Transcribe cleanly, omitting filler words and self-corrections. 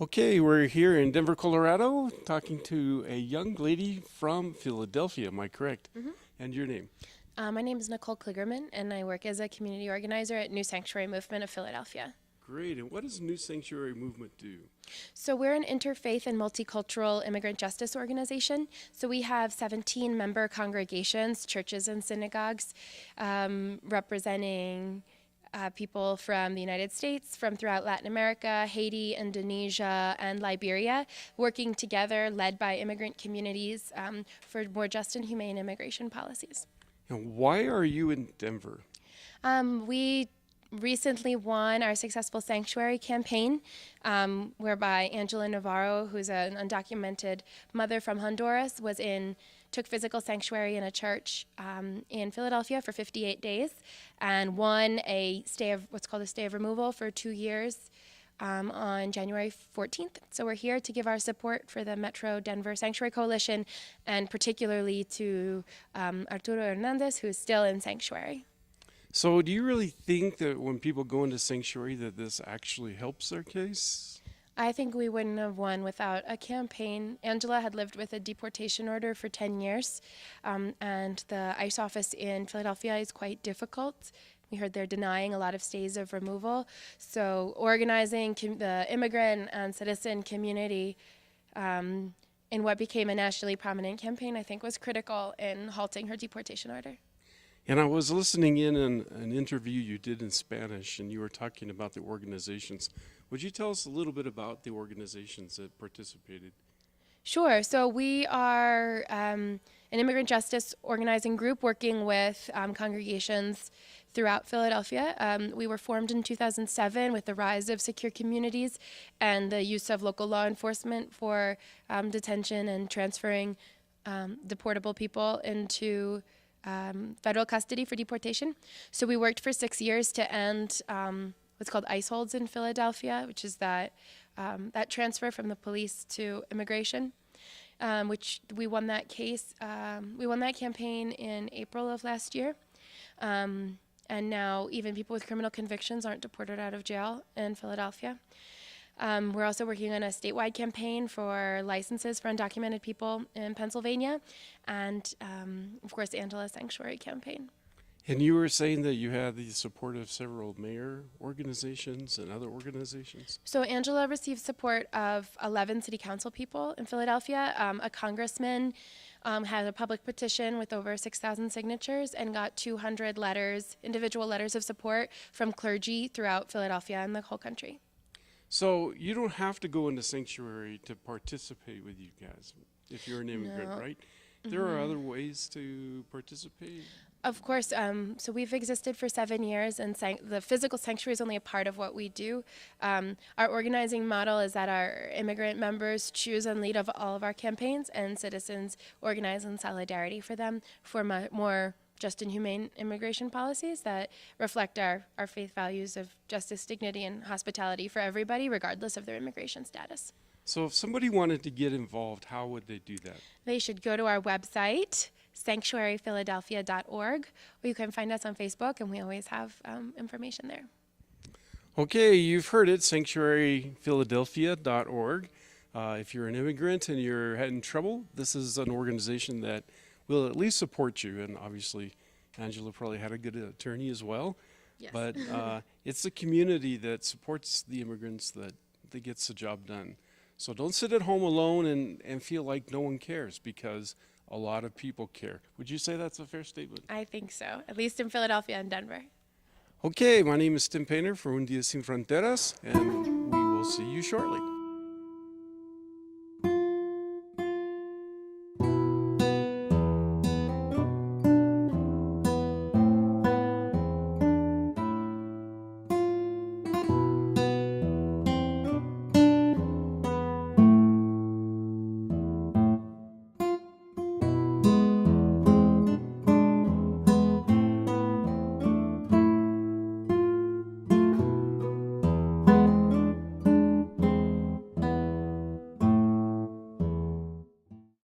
Okay, we're here in Denver, Colorado, talking to a young lady from Philadelphia. Am I correct? Mhm. And your name? My name is Nicole Kligerman, and I work as a community organizer at New Sanctuary Movement of Philadelphia. Great. And what does New Sanctuary Movement do? So we're an interfaith and multicultural immigrant justice organization. So we have 17 member congregations, churches and synagogues, representing people from the United States, from throughout Latin America, Haiti, Indonesia, and Liberia, working together, led by immigrant communities for more just and humane immigration policies. And why are you in Denver? We recently won our successful sanctuary campaign, whereby Angela Navarro, who's an undocumented mother from Honduras, took physical sanctuary in a church in Philadelphia for 58 days and won what's called a stay of removal for 2 years on January 14th. So we're here to give our support for the Metro Denver Sanctuary Coalition, and particularly to Arturo Hernandez, who is still in sanctuary. So do you really think that when people go into sanctuary that this actually helps their case? I think we wouldn't have won without a campaign. Angela had lived with a deportation order for 10 years, and the ICE office in Philadelphia is quite difficult. We heard they're denying a lot of stays of removal. So organizing the immigrant and citizen community in what became a nationally prominent campaign, I think, was critical in halting her deportation order. And I was listening in on an interview you did in Spanish, and you were talking about the organizations. Would you tell us a little bit about the organizations that participated? Sure. So we are an immigrant justice organizing group working with congregations throughout Philadelphia. We were formed in 2007 with the rise of secure communities and the use of local law enforcement for detention and transferring deportable people into federal custody for deportation. So we worked for 6 years to end what's called ICE holds in Philadelphia, which is that transfer from the police to immigration, which we won that case. We won that campaign in April of last year. And now even people with criminal convictions aren't deported out of jail in Philadelphia. We're also working on a statewide campaign for licenses for undocumented people in Pennsylvania, and of course, Angela's Sanctuary campaign. And you were saying that you had the support of several mayor organizations and other organizations? So Angela received support of 11 city council people in Philadelphia. A congressman had a public petition with over 6,000 signatures and got 200 letters, individual letters of support from clergy throughout Philadelphia and the whole country. So you don't have to go into sanctuary to participate with you guys if you're an immigrant, No. right? There are other ways to participate. Of course. So we've existed for 7 years, and the physical sanctuary is only a part of what we do. Our organizing model is that our immigrant members choose and lead of all of our campaigns, and citizens organize in solidarity for them for more just and humane immigration policies that reflect our faith values of justice, dignity, and hospitality for everybody, regardless of their immigration status. So if somebody wanted to get involved, how would they do that? They should go to our website, sanctuaryphiladelphia.org, or you can find us on Facebook, and we always have information there. Okay, you've heard it, sanctuaryphiladelphia.org. If you're an immigrant and you're having trouble, this is an organization that will at least support you. And obviously, Angela probably had a good attorney as well. Yes. But it's the community that supports the immigrants that gets the job done. So don't sit at home alone and feel like no one cares, because a lot of people care. Would you say that's a fair statement? I think so, at least in Philadelphia and Denver. Okay, my name is Paynter for Un Día Sin Fronteras, and we will see you shortly.